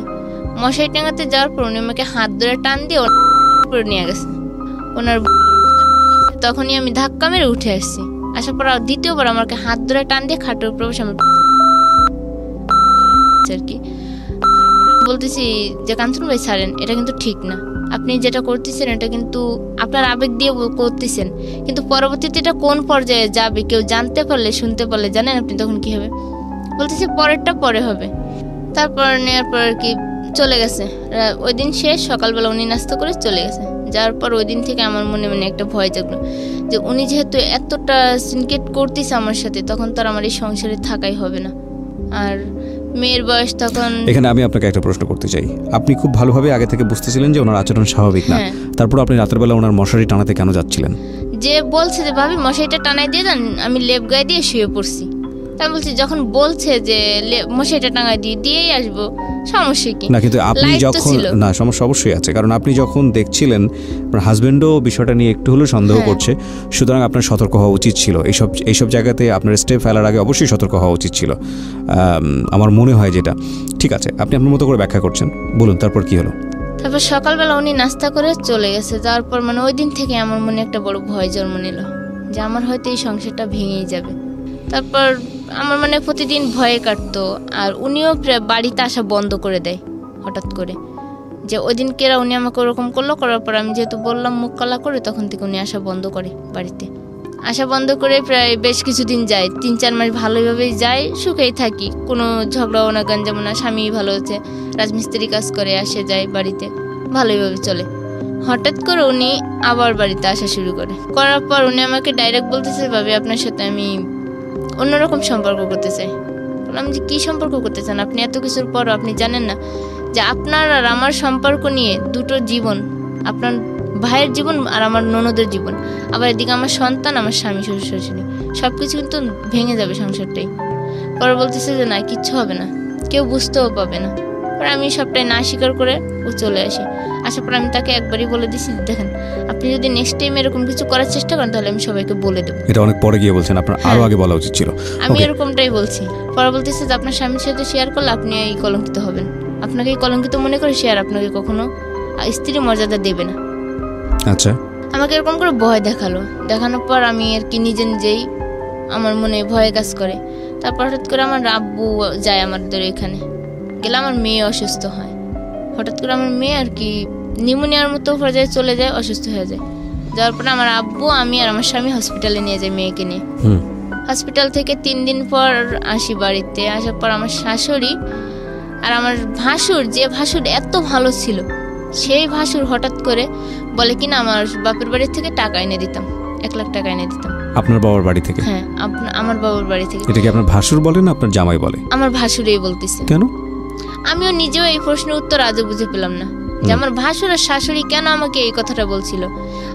মশারি টাঙাতে যাওয়ার পর উনি আমাকে হাত ধরে টান দিয়ে উপরে নিয়ে গেছে। ওনার তখনই আমি ধাক্কা মেরে উঠে আসছি। আসার পর দ্বিতীয়বার আমাকে হাত ধরে টান দিয়ে খাটের উপর বসে আর কি বলতেছি যে কাঞ্চন ভাই ছাড়েন, এটা কিন্তু ঠিক না। আপনি যেটা করতেছেন এটা কিন্তু আপনার আবেগ দিয়ে করতেছেন, কিন্তু পরবর্তীতে এটা কোন পর্যায়ে যাবে কেউ জানতে পারলে, শুনতে পারলে জানেন আপনি তখন কি হবে। বলতেছি পরেরটা পরে হবে। তারপর নেওয়ার পর আর কি চলে গেছে। ওই দিন শেষ, সকালবেলা উনি নাস্তা করে চলে গেছে। যাওয়ার পর ওই দিন থেকে আমার মনে মনে একটা ভয় জাগলো যে উনি যেহেতু এতটা সিনকেট করতেছে আমার সাথে, তখন তো আর আমার এই সংসারে থাকাই হবে না। আর মেয়ের বয়স তখন। এখানে আমি আপনাকে একটা প্রশ্ন করতে চাই। আপনি খুব ভালোভাবে আগে থেকে বুঝতেছিলেন যে ওনার আচরণ স্বাভাবিক না, তারপর আপনি রাতের বেলা ওনার মশারি টানাতে কেন যাচ্ছিলেন? যে বলছে যে ভাবি মশারিটা টানাই দিয়ে যান, আমি লেপ গায়ে দিয়ে শুয়ে পড়ছি। তাই বলছি যখন বলছে যে মশারিটা টাঙাই দিয়েই আসবো, সমস্যা কি না? কিন্তু আপনি যখন, না সমস্যা অবশ্যই আছে, কারণ আপনি যখন দেখছিলেন আপনার হাজবেন্ডও বিষয়টা নিয়ে একটু হলেও সন্দেহ করছে, সুতরাং আপনার সতর্ক হওয়া উচিত ছিল। এইসব জায়গাতে আপনার স্টেপ ফেলার আগে অবশ্যই সতর্ক হওয়া উচিত ছিল, আমার মনে হয় যেটা। ঠিক আছে, আপনি আপনার মতো করে ব্যাখ্যা করছেন, বলুন তারপর কি হলো? তারপর সকালবেলা উনি নাস্তা করে চলে গেছে। তারপর মানে ওই দিন থেকে আমার মনে একটা বড় ভয় জন্ম নিল যে আমার হয়তো এই সংসারটা ভেঙেই যাবে। তারপর আমার মানে প্রতিদিন ভয়ে কাটতো। আর উনিও বাড়িতে আসা বন্ধ করে দেয় হঠাৎ করে, যে ওই দিন কেরা উনি আমাকে ওরকম করলো। করার পর আমি যেহেতু বললাম মুখ কালা করে, তখন থেকে উনি আসা বন্ধ করে, বাড়িতে আসা বন্ধ করে প্রায় বেশ কিছুদিন যায়, 3-4 মাস ভালোভাবেই যায়, সুখেই থাকি, কোনো ঝগড়াও না, গঞ্জামও না। স্বামী ভালো হচ্ছে, রাজমিস্ত্রি কাজ করে, আসে যায় বাড়িতে, ভালোইভাবে চলে। হঠাৎ করে উনি আবার বাড়িতে আসা শুরু করার পর উনি আমাকে ডাইরেক্ট বলতেছে, ভাবি আপনার সাথে আমি অন্যরকম সম্পর্ক করতে চাই। বললাম যে কী সম্পর্ক করতে চান আপনি? এত কিছুর পরও আপনি জানেন না যে আপনার আর আমার সম্পর্ক নিয়ে দুটো জীবন, আপনার ভাইয়ের জীবন আর আমার ননদের জীবন, আবার এদিকে আমার সন্তান, আমার স্বামী, শ্বশুর শাশুড়ি, সব কিছু কিন্তু ভেঙে যাবে সংসারটাই। পরে বলতেছে যে না, কিচ্ছু হবে না, কেউ বুঝতেও পাবে না। পরে আমি সবটাই না স্বীকার করে ও চলে আসি। আসার পর আমি তাকে একবারই বলে দিছি, দেখেন আপনি যদি নেক্সট টাইম এরকম কিছু করার চেষ্টা করেন তাহলে আমি সবাইকে বলে দেবো। এটা অনেক পরে গিয়ে বলছেন, আপনার আরো আগে বলা উচিত ছিল। আমি এরকমটাই বলছি। পরে বলতেছে যে আপনার স্বামীর সাথে শেয়ার করলে আপনি এই কলঙ্কিত হবেন, আপনাকে এই কলঙ্কিত মনে করে শেয়ার আপনাকে কখনো স্ত্রী মর্যাদা দেবে না। আচ্ছা, আমাকে এরকম করে ভয় দেখানোর পর আমি আর কি নিজেই আমার মনে ভয় কাজ করে। তারপর হঠাৎ করে আমার আব্বু যায় আমাদের এখানে, গেলে আমার মেয়ে অসুস্থ হয়। হঠাৎ করে আমার মেয়ে আর কি নিউমোনিয়ার মতো পর্যায়ে চলে যায়, অসুস্থ হয়ে যায়। যাওয়ার পরে আমার আব্বু, আমি আর আমার স্বামী হসপিটালে নিয়ে যাই মেয়েকে নিয়ে। হসপিটাল থেকে 3 দিন পর আসি বাড়িতে। আসার পর আমার শাশুড়ি আর আমার ভাসুর, যে ভাসুর এত ভালো ছিল, সেই ভাসুর হঠাৎ করে বলে কিনা আমার বাপের বাড়ি থেকে টাকা এনে দিতাম, 1 লাখ টাকা এনে দিতাম। আপনার বাবার বাড়ি থেকে? হ্যাঁ, আমার বাবার বাড়ি থেকে। এটা কি আপনার ভাসুর বলে না আপনার জামাই বলে? আমার ভাসুরই বলতেছে। কেন? আমিও নিজেও এই প্রশ্নের উত্তর আজও বুঝে পেলাম না যে আমার ভাসুর আর শাশুড়ি কেন আমাকে এই কথাটা বলছিল।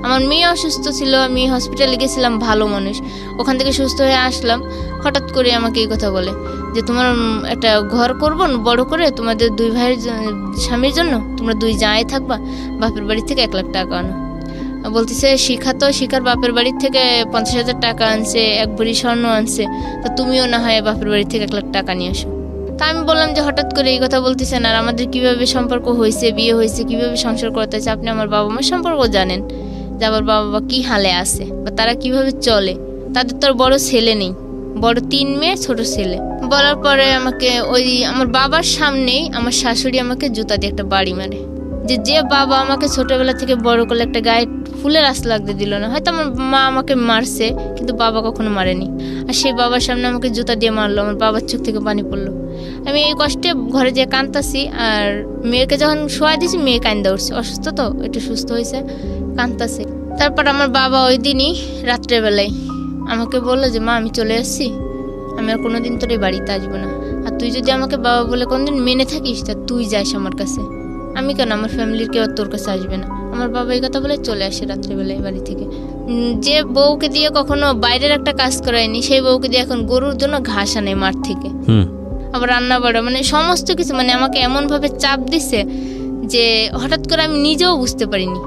আমার মেয়ে অসুস্থ ছিল, আমি হসপিটালে গেছিলাম, ভালো মানুষ, ওখান থেকে সুস্থ হয়ে আসলাম, হঠাৎ করে আমাকে এই কথা বলে যে তোমার একটা ঘর করবো বড় করে, তোমাদের 2 ভাইয়ের স্বামীর জন্য, তোমরা 2 জামাই থাকবা, বাপের বাড়ি থেকে 1 লাখ টাকা আনো। বলতেছে শিখার বাপের বাড়ির থেকে 50,000 টাকা আনছে, 1 ভরি স্বর্ণ আনছে, তা তুমিও না হয় বাপের বাড়ি থেকে 1 লাখ টাকা নিয়ে আসো। তা আমি বললাম যে হঠাৎ করে এই কথা বলতেছেন, আর আমাদের কিভাবে সম্পর্ক হয়েছে, বিয়ে হয়েছে, কিভাবে সংসার করতে হয়েছে, আপনি আমার বাবা মার সম্পর্ক জানেন, যে আমার বাবা মা কি হালে আছে বা তারা কিভাবে চলে, তাদের তো বড় ছেলে নেই, বড় 3 মেয়ে, ছোট ছেলে। বলার পরে আমাকে ওই আমার বাবার সামনেই আমার শাশুড়ি আমাকে জুতা দিয়ে একটা বাড়ি মারে, যে বাবা আমাকে ছোটবেলা থেকে বড় করলে একটা গায়ে ফুলের আশ লাগতে দিল না। হয়তো আমার মা আমাকে মারছে, কিন্তু বাবা কখনো মারেনি। আর সেই বাবার সামনে আমাকে জুতা দিয়ে মারলো, আমার বাবার চোখ থেকে পানি পড়লো। আমি এই কষ্টে ঘরে যেয়ে কাঁদতাছি, আর মেয়েকে যখন শোয়া দিয়েছি মেয়ে কান্দা উঠছে, অসুস্থ তো একটু সুস্থ হয়েছে, কাঁদতাছে। তারপর আমার বাবা ওই দিনই রাত্রেবেলায় আমাকে বললো যে মা আমি চলে আসছি, আমি আর কোনোদিন তোর এই বাড়িতে আসবো না, আর তুই যদি আমাকে বাবা বলে কোনদিন মেনে থাকিস তা তুই যাস আমার কাছে, আমি কেন, আমার ফ্যামিলির কেউ তোর কাছে আসবে না, আমার বাবা এই কথা বলে চলে আসে রাত্রেবেলায় বাড়ি থেকে। যে বউকে দিয়ে কখনো বাইরের একটা কাজ করায়নি, সেই বউকে দিয়ে এখন গরুর জন্য ঘাস আনে মাঠ থেকে, আবার রান্না বাড়া, মানে সমস্ত কিছু, মানে আমাকে এমনভাবে চাপ দিছে যে হঠাৎ করে আমি নিজেও বুঝতে পারিনি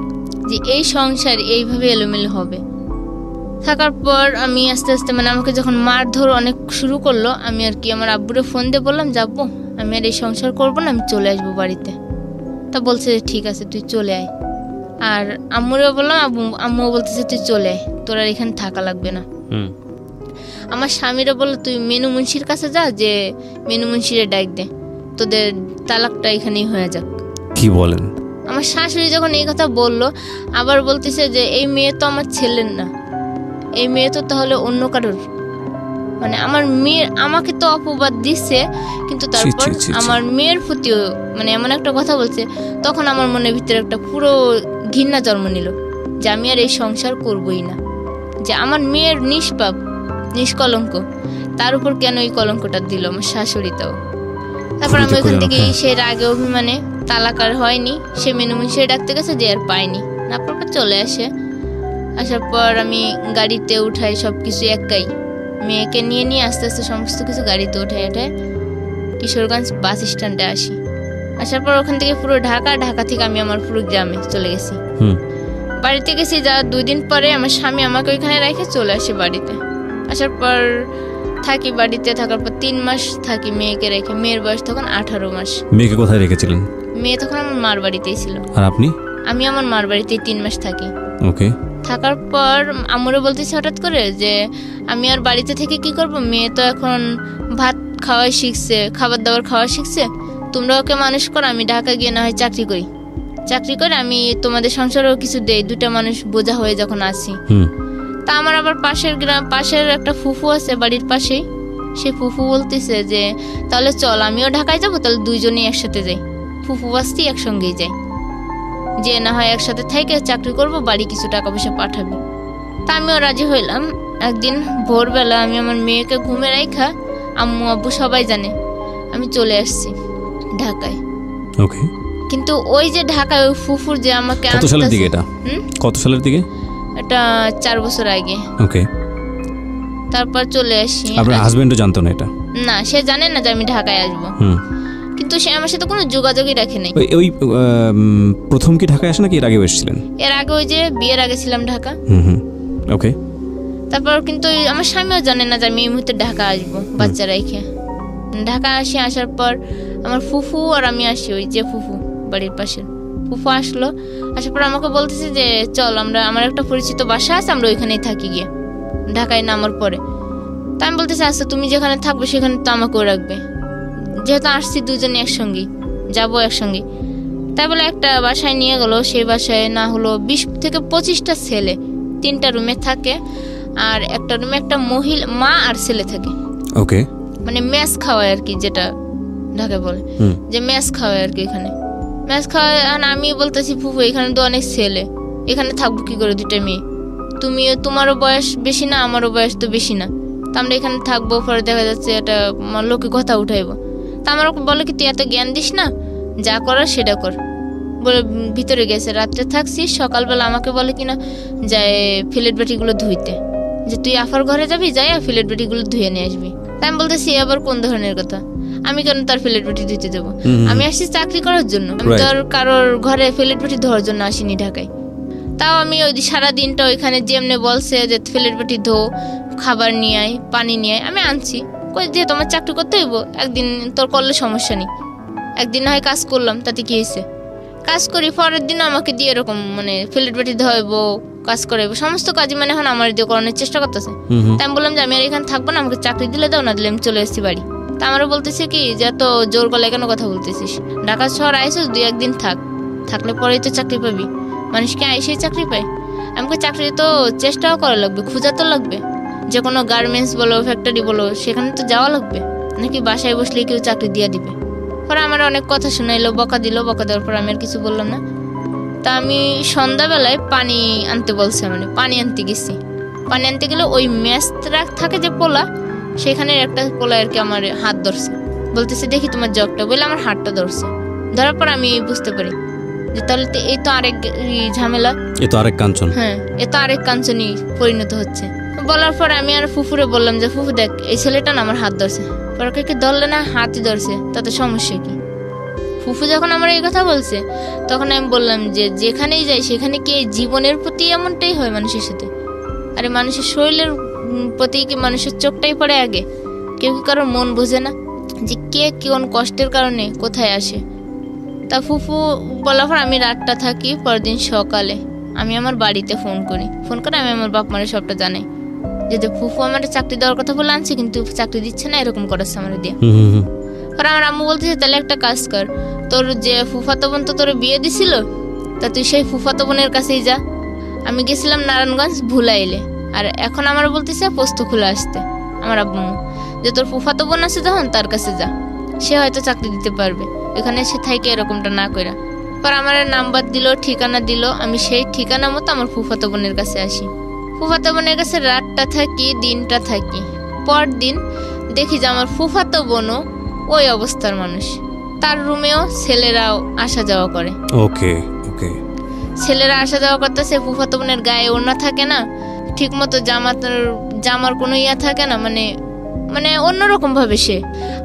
যে এই সংসার এইভাবে এলোমেলো হবে। থাকার পর আমি আস্তে আস্তে, মানে আমাকে যখন মারধর অনেক শুরু করলো, আমি আর কি আমার আব্বুরে ফোন দিয়ে বললাম, যাবো আমি আর এই সংসার করবো না, আমি চলে আসবো বাড়িতে। তা বলছে ঠিক আছে তুই চলে আয়। আর আম্মুরেও বললাম, আম্মুও বলতেছে তুই চলে আয়, তোর আর এখানে থাকা লাগবে না। আমার স্বামীরা বললো তুই মেনু মুন্সির কাছে যা, যে মেনু মুন্সিরে ডাক দে, তোদের তালাকটা এখানেই হয়ে যাক। কি বলেন? আমার শাশুড়ি যখন এই কথা বললো, আবার বলতেছে যে এই মেয়ে তো আমার ছেলের না, এই মেয়ে তো তাহলে অন্য কারোর। মানে আমার মেয়ের, আমাকে তো অপবাদ দিচ্ছে, কিন্তু তারপর আমার মেয়ের প্রতিও মানে এমন একটা কথা বলছে। তখন আমার মনের ভিতরে একটা পুরো ঘৃণা জন্ম নিল যে আমি আর এই সংসার করবই না, যে আমার মেয়ের নিষ্পাপ নিষ্কলঙ্ক, তার উপর কেন এই কলঙ্কটা দিল আমার শাশুড়িটাও। তারপর আমি ওইখান থেকে সে রাগে অভিমানে, তালাক আর হয়নি, সে মেনুমুন্সি ডাকতে গেছে, যে আর পায়নি, তারপর চলে আসে। আসার পর আমি গাড়িতে উঠাই সবকিছু একাই, মেয়েকে নিয়ে আস্তে আস্তে সমস্ত কিছু গাড়িতে উঠাই কিশোরগঞ্জ বাস স্ট্যান্ডে আসি। আসার পর ওখান থেকে পুরো ঢাকা থেকে আমি আমার পুরো গ্রামে চলে গেছি। বাড়িতে গেছি যা 2 দিন পরে আমার স্বামী আমাকে ওইখানে রেখে চলে আসে বাড়িতে। আসার পর থাকি বাড়িতে, থাকার পর 3 মাস থাকি মেয়েকে রেখে। মেয়ের বয়স তখন 18 মাস। মেয়েকে কোথায় রেখেছিলেন? মেয়ে তখন আমার মার বাড়িতেই ছিল। আর আপনি? আমি আমার মার বাড়িতেই 3 মাস থাকি। ওকে। থাকার পর আম্মুরে বলতেছি হঠাৎ করে যে আমি আর বাড়িতে থেকে কি করব, মেয়ে তো এখন ভাত খাওয়া শিখছে, খাবার দাবার খাওয়া শিখছে, তোমরা ওকে মানুষ করো, আমি ঢাকা গিয়ে না হয় চাকরি করে আমি তোমাদের সংসারেও কিছু দেই, 2টা মানুষ বোঝা হয়ে যখন আসি। তা আমার আবার পাশের একটা ফুফু আছে বাড়ির পাশেই, সে ফুফু বলতেছে যে তাহলে চল আমিও ঢাকায় যাবো, তাহলে 2জনেই একসাথে যাই, ফুফু বাস্তি একসঙ্গেই যাই, যে না হয় একসাথে থেকে চাকরি করব, বাড়ি কিছু টাকা পয়সা পাঠাবি। তা আমিও রাজি হইলাম। একদিন ভোরবেলা আমি আমার মেয়েকে ঘুমে রাখা, আম্মু আব্বু সবাই জানে, আমি চলে আসছি ঢাকায়। ওকে। কিন্তু ওই যে ঢাকায় ওই ফুফুর যে আমাকে কত সালের দিকে এটা? কত সালের দিকে? এটা 4 বছর আগে। ওকে। তারপর চলে আসি। আপনার হাজবেন্ডও জানতো না এটা? না, সে জানে না যে আমি ঢাকায় আসবো, কিন্তু সে আমার সাথে কোনো যোগাযোগই রাখে নাই। ওই প্রথম কি ঢাকায় আসে নাকি এর আগে এসেছিলেন? এর আগে ওই যে বিয়ের আগে ছিলাম ঢাকা। ওকে। তারপর কিন্তু আমার স্বামীও জানে না যে আমি এই মুহূর্তে ঢাকা আসবো বাচ্চা রেখে। ঢাকা আসি, আসার পর আমার ফুফু আর আমি আসি, ওই যে ফুফু বাড়ির পাশের ফুফু আসলো। আসার পর আমাকে বলতেছে যে চল আমার একটা পরিচিত বাসা আছে, আমরা ওইখানেই থাকি গিয়ে ঢাকায় নামার পরে। তা আমি বলতেছি আচ্ছা তুমি যেখানে থাকবো সেখানে তো আমাকেও রাখবে, যেহেতু আসছি 2জনে একসঙ্গেই যাবো একসঙ্গে। তাই বলে একটা বাসায় নিয়ে গেল। সেই বাসায় না হলো 20 থেকে 25টা ছেলে 3টা রুমে থাকে, আর একটা রুমে একটা মহিলা মা আর ছেলে থাকে। ওকে। মানে মেস খাওয়ায় আর কি, যেটা ঢাকায় বলে যে মেস খাওয়ায় আর কি। এখানে মেস খাওয়ায়। আমি বলতেছি ফুফু এখানে তো অনেক ছেলে, এখানে থাকবো কি করে 2টা মেয়ে, তোমারও বয়স বেশি না, আমারও বয়স তো বেশি না, তা আমরা এখানে থাকবো। পরে দেখা যাচ্ছে এটা লোকে কথা উঠাইবো। তা আমার বলে কি তুই এত জ্ঞান দিস না, যা করার সেটা কর বলে ভিতরে গেছে। রাত্রে থাকছি, সকালবেলা আমাকে বলে কিনা যায় ফিলেট বাটিগুলো ধুইতে, যে তুই আফার ঘরে যাবি, যাই ফিলেট বাটিগুলো ধুয়ে নিয়ে আসবি। তাই আমি বলতেছি আবার কোন ধরনের কথা, আমি কেন তার ফিলেট বাটি ধুইতে যাবো? আমি আসছি চাকরি করার জন্য, আমি তো আর কারোর ঘরে ফিলেট বাটি ধোয়ার জন্য আসিনি ঢাকায়। তাও আমি ওই সারাদিনটা ওইখানে যেমনি বলছে যে ফিলেট বাটি ধো, খাবার নিয়ে আয়, পানি নিয়ে আয়, আমি আনছি। কই যে তোমার চাকরি করতে হইব, একদিন তোর করলে সমস্যা নেই, একদিন না হয় কাজ করলাম, তাতে কি হয়েছে? কাজ করি, পরের দিন আমাকে দিয়ে এরকম মানে ফিলেট বাটি ধোয়াইবো, কাজ করাইবো, সমস্ত কাজই মানে এখন আমার দিয়ে করানোর চেষ্টা করতেছে। তাই আমি বললাম যে আমি আর এখানে থাকবো না, আমাকে চাকরি দিলে দাও, না দিলে আমি চলে এসেছি বাড়ি। তা আমারও বলতেছে কি যে এত জোর গলায় কেন কথা বলতেছিস, ঢাকা শহর আইসিস 2-1 দিন থাকলে পরেই তো চাকরি পাবি, মানুষকে আইসেই চাকরি পায়। আমাকে চাকরি তো চেষ্টাও করা লাগবে, খোঁজা তো লাগবে, যে কোনো গার্মেন্টস বলো, ফ্যাক্টরি বলো, সেখানে তো যাওয়া লাগবে, নাকি বাসায় বসলে কেউ চাকরি দিয়ে দিবে। পরে আমার অনেক কথা শোনাইলো, বকা দেওয়ার পর আমি আর কিছু বললাম না। তা আমি সন্ধ্যাবেলায় পানি আনতে বলছে, মানে পানি আনতে গেছি। পানি আনতে গেলে ওই ম্যাচ থাকে যে পোলা, সেখানে একটা পোলা আর কি আমার হাত ধরছে, বলতেছে দেখি তোমার জগটা, বলে আমার হাতটা ধরছে। ধরার পর আমি বুঝতে পারি যে তাহলে তো এই তো আরেক ঝামেলা, এ তো আরেক কাঞ্চন। হ্যাঁ, এ তো আরেক কাঞ্চনই পরিণত হচ্ছে। বলার পর আমি আর ফুফুরে বললাম যে ফুফু দেখ, এই ছেলেটা না আমার হাত ধরছে। পরে কি ধরলে না, হাতই ধরছে, তাতে সমস্যা কি? ফুফু যখন আমার এই কথা বলছে তখন আমি বললাম যে যেখানেই যাই সেখানে কি জীবনের প্রতি এমনটাই হয় মানুষের সাথে? আরে মানুষের শরীরের প্রতি কি মানুষের চোখটাই পড়ে আগে? কেউ কি কারোর মন বোঝে না যে কে কোন কষ্টের কারণে কোথায় আসে? তা ফুফু বলার পর আমি রাতটা থাকি। পরদিন সকালে আমি আমার বাড়িতে ফোন করে আমি আমার বাপ মারে সবটা জানাই যে ফুফু আমার চাকরি দেওয়ার কথা বলে আনছে, কিন্তু চাকরি দিচ্ছে না, এরকম করাচ্ছে আমার দিয়ে। পরে আমার আম্মু বলতেছে তাহলে একটা কাজ কর, তোর যে ফুফাতো বোন তো তোর বিয়ে দিছিল, তা তুই সেই ফুফাতো বোনের কাছেই যা। আমি গেছিলাম নারায়ণগঞ্জ ভুলাইলে, আর এখন আমার বলতেছে পোস্ত খুলে আসতে আমার আব্বু, যে তোর ফুফাতো বোন আছে যখন তার কাছে যা, সে হয়তো চাকরি দিতে পারবে, এখানে সে থাকে এরকমটা না কইরা। পর আমার নাম্বার দিল, ঠিকানা দিল, আমি সেই ঠিকানা মতো আমার ফুফাতো বোনের কাছে আসি। ফুফাতো বোনের কাছে রাতটা থাকি, দিনটা থাকি। পরদিন দেখি যে আমার ফুফাতো বোনও ওই অবস্থার মানুষ, তার রুমেও ছেলেরাও আসা যাওয়া করে। ওকে ওকে, ছেলেরা আসা যাওয়া করতেছে, ফুফাতো বোনের গায়ে ওড়না থাকে না, ঠিক মতো জামার কোনো ইয়া থাকে না, মানে অন্যরকম ভাবে সে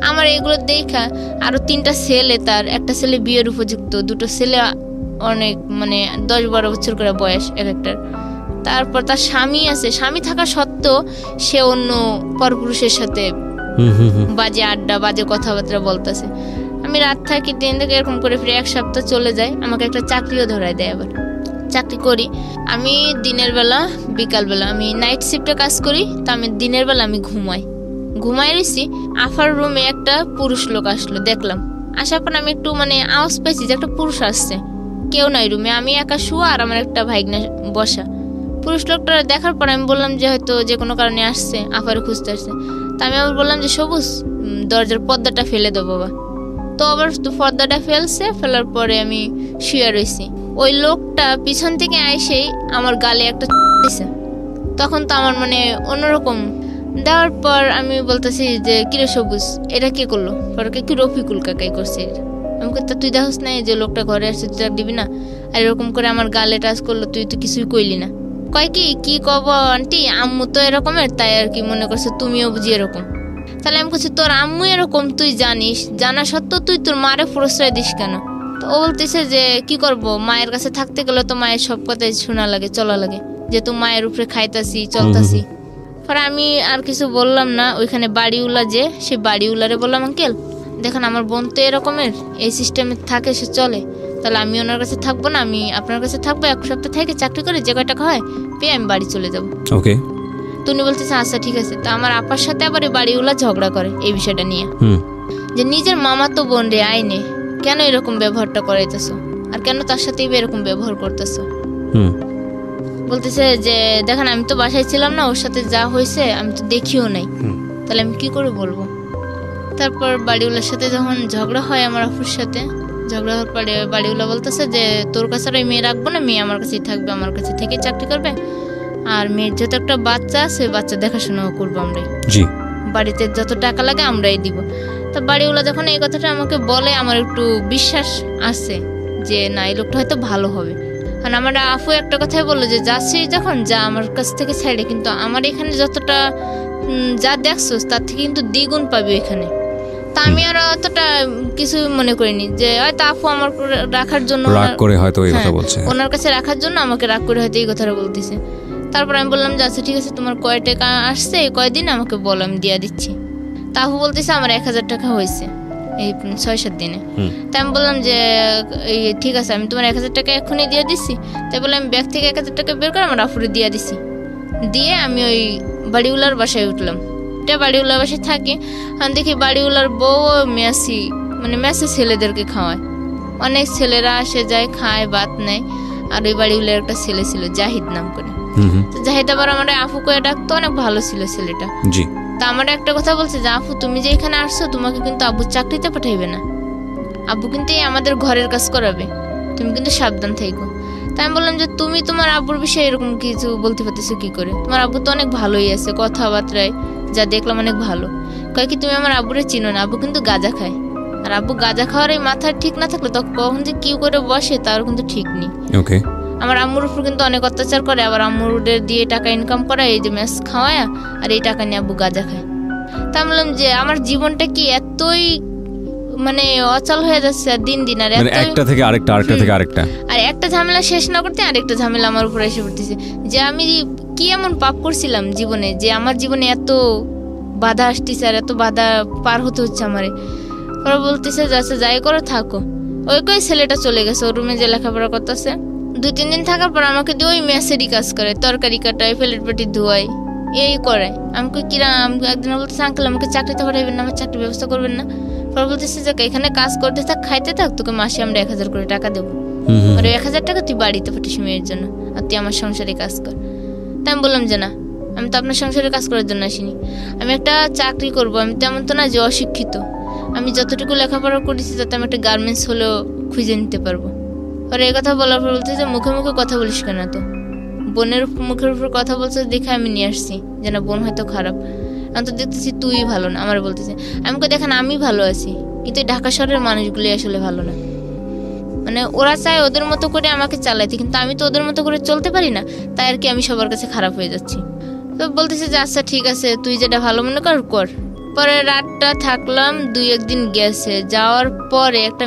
আমার এগুলো দেখা আরো 3টা ছেলে, তার একটা ছেলে বিয়ের উপযুক্ত, 2টো ছেলে অনেক 10-12 বছর করে বয়স এক একটার। তারপর তার স্বামী আছে, স্বামী থাকা সত্ত্বেও সে অন্য পরপুরুষের সাথে বাজে আড্ডা, বাজে কথাবার্তা বলতেছে। আমি রাত থাকি, দিন থেকে এরকম করে ফিরে 1 সপ্তাহ চলে যায়। আমাকে একটা চাকরিও ধরায় দেয়। আবার চাকরি করি আমি দিনের বেলা, বিকাল বেলা আমি নাইট শিফটে কাজ করি। তা আমি দিনের বেলা আমি ঘুমাই রয়েছি। আফার রুমে একটা পুরুষ লোক আসলো, দেখলাম। আসার পর আমি একটু আওয়াজ পাইছি যে একটা পুরুষ আসছে, কেউ নাই রুমে, আমি একা শুয়া আর আমার একটা ভাইগনা বসা। পুরুষ লোকটা দেখার পর আমি বললাম যে হয়তো যে কোনো কারণে আসছে, আফারে খুঁজতে আসছে। তা আমি আবার বললাম যে সবুজ দরজার পর্দাটা ফেলে দাও বাবা। তো আবার পর্দাটা ফেলার পরে আমি শুয়ে রয়েছি। ওই লোকটা পিছন থেকে আইসেই আমার গালে একটা দিছে। তখন তো আমার অন্যরকম দেওয়ার পর আমি বলতেছি যে কিরে সবুজ, এটা কে করলো? পরে কি রফিকুল কাকাই করছে। আমি কথা তুই দেখোস না যে লোকটা ঘরে আসছে, তুই তাকে দিবি না? আর এরকম করে আমার গালে টাচ করলো, তুই তো কিছুই কইলি না। কয় কি কব আন্টি, আম্মু তো এরকমের, তাই আর কি মনে করছে তুমিও বুঝি এরকম। তাহলে আমি বলছি তোর আম্মু এরকম তুই জানিস, জানা সত্ত্বেও তুই তোর মারে প্রশ্রয় দিস কেন? তো ও বলতেছে যে কি করব, মায়ের কাছে থাকতে গেলে তো মায়ের সব কথাই শোনা লাগে, চলা লাগে, যেহেতু মায়ের উপরে খাইতাছি চলতাছি। পরে আমি আর কিছু বললাম না। ওইখানে বাড়িওয়ালা যে, সে বাড়িওয়ালারে বললাম আঙ্কেল দেখেন আমার বোন তো এরকমের, এই সিস্টেমে থাকে, সে চলে, তাহলে আমি ওনার কাছে থাকবো না, আমি আপনার কাছে থাকবো। 1 সপ্তাহ থেকে চাকরি করে যে কয় টাকা হয় পেয়ে আমি বাড়ি চলে যাবো। ওকে, তুমি বলতেছে আচ্ছা ঠিক আছে। তো আমার আপার সাথে আবার বাড়িওয়ালা ঝগড়া করে এই বিষয়টা নিয়ে, যে নিজের মামা তো বোন রে আইনে কেন এরকম ব্যবহারটা করাইতেছো, আর কেন তার সাথে এরকম ব্যবহার করতেছো। বলতেছে যে দেখেন আমি তো বাসায় ছিলাম না, ওর সাথে যা হয়েছে আমি তো দেখিও নাই, তাহলে আমি কি করে বলবো। তারপর বাড়িওয়ালার সাথে যখন ঝগড়া হয় আমার আপুর সাথে, ঝগড়া হওয়ার পরে বাড়িওয়ালা বলতেছে যে তোর কাছে আর মেয়ে রাখবো না, মেয়ে আমার কাছেই থাকবে, আমার কাছে থেকে চাকরি করবে, আর মেয়ের যত একটা বাচ্চা আছে বাচ্চা দেখাশোনা করবো আমরাই, বাড়িতে যত টাকা লাগে আমরাই দিব। তো বাড়িওয়ালা যখন এই কথাটা আমাকে বলে আমার একটু বিশ্বাস আছে যে না এই লোকটা হয়তো ভালো হবে। কারণ আমার আপু একটা কথাই বললো যে যাচ্ছি যখন যা আমার কাছ থেকে ছাইড়ে, কিন্তু আমার এখানে যতটা যা দেখছো তার থেকে কিন্তু দ্বিগুণ পাবি এখানে। তা আমি আর অতটা কিছু মনে করিনি, যে হয়তো আপু আমার রাখার জন্য রাগ করে হয়তো এই কথা বলছে, ওনার কাছে রাখার জন্য আমাকে রাগ করে হয়তো এই কথাটা বলতেছে। তারপর আমি বললাম যে আচ্ছা ঠিক আছে, তোমার কয় টাকা আসছে কয়দিন আমাকে বলো, আমি দিয়া দিচ্ছি। তা আপু বলতেছে আমার 1000 টাকা হয়েছে এই 6-7 দিনে। তাই আমি বললাম যে ঠিক আছে আমি তোমার 1000 টাকা এখনই দিয়ে দিচ্ছি। তাই বলে আমি ব্যাগ থেকে 1000 টাকা বের করে আমার আপুরে দিয়ে দিছি। দিয়ে আমি ওই বাড়িওয়ালার বাসায় উঠলাম। এটা বাড়িওয়ালার বাসায় থাকি, আমি দেখি বাড়িওয়ালার বউ মেসে ছেলেদেরকে খাওয়ায়। অনেক ছেলেরা আসে যায়, খায়, ভাত নেয়। আর ওই বাড়িওয়ালার একটা ছেলে ছিল জাহিদ নাম করে। তো জাহিদ আবার আমার আপু করে ডাকতো, অনেক ভালো ছিল ছেলেটা। তা আমার একটা কথা বলছে যে আপু তুমি যে এখানে আসছো তোমাকে কিন্তু আব্বু চাকরিতে পাঠাইবে না, আব্বু কিন্তু আমাদের ঘরের কাজ করাবে, তুমি কিন্তু সাবধান থাকো। তাই আমি বললাম যে তুমি তোমার আব্বুর বিষয়ে এরকম কিছু বলতে পারতেছো কি করে, তোমার আব্বু তো অনেক ভালোই আছে, কথাবার্তায় যা দেখলাম অনেক ভালো। কয় কি তুমি আমার আব্বুরে চিনো না, আব্বু কিন্তু গাঁজা খায়। আর আব্বু গাঁজা খাওয়ার এই মাথায় ঠিক না থাকলে তখন কখন যে কি করে বসে তার কিন্তু ঠিক নেই। ওকে। আমার আম্মুর উপর কিন্তু অনেক অত্যাচার করে, আবার আম্মুদের দিয়ে টাকা ইনকাম করায়, এই যে ম্যাচ খাওয়ায়, আর এই টাকা নিয়ে আব্বু গাঁজা খায়। তা আমি বললাম যে আমার জীবনটা কি এতই মানে অচল হয়ে যাচ্ছে আর দিন দিন, আর একটা থেকে আরেকটা, আরেকটা থেকে আরেকটা, আর একটা ঝামেলা শেষ না করতে আরেকটা ঝামেলা আমার উপরে এসে পড়তেছে। যে আমি কি এমন পাপ করছিলাম জীবনে যে আমার জীবনে এত বাধা আসতেছে আর এত বাধা পার হতে হচ্ছে আমারে। ওরা বলতেছে যাচ্ছে যাই করে থাকো। ওই ছেলেটা চলে গেছে ওর রুমে যে লেখাপড়া করতেছে। 2-3 দিন থাকার পর আমাকে দিয়ে ওই মেসেরই কাজ করে, তরকারি কাটায়, প্লেট পেটি ধোয়াই, এই করে। আমাকে কিরাম একদিন বলতেছে আঙ্কেল আমাকে চাকরিতে পাঠাইবেন না, আমার চাকরির ব্যবস্থা করবেন না। পরে বলতেছে যে এখানে কাজ করতে থাক, খাইতে থাক, তোকে মাসে আমরা 1000 করে টাকা দেবো, আর 1000 টাকা তুই বাড়িতে পাঠিস মেয়ের জন্য, আর তুই আমার সংসারে কাজ কর। তাই আমি বললাম যে না, আমি তো আপনার সংসারে কাজ করার জন্য আসিনি, আমি একটা চাকরি করব। আমি তেমন তো না যে অশিক্ষিত, আমি যতটুকু লেখাপড়া করেছি তাতে আমি একটা গার্মেন্টস হলেও খুঁজে নিতে পারবো। পরে এই কথা বলার পর বলতে যে মুখে মুখে কথা বলিস কেন, তো বোনের মুখের উপর কথা বলছে দেখে আমি নিয়ে আসছি যে না বোন হয়তো খারাপ, আমি তো দেখতেছি তুই ভালো না। আমার বলতেছে আমাকে দেখেন আমি ভালো আছি, কিন্তু ঢাকা শহরের মানুষগুলি আসলে ভালো না। মানে ওরা চায় ওদের মতো করে আমাকে চালাইতে, কিন্তু আমি তো ওদের মতো করে চলতে পারি না, তাই আর কি আমি সবার কাছে খারাপ হয়ে যাচ্ছি। তো বলতেছে যে আচ্ছা ঠিক আছে তুই যেটা ভালো মনে কর কর। পরে রাতটা থাকলাম, 2-1 দিন গেছে, যাওয়ার পরে একটা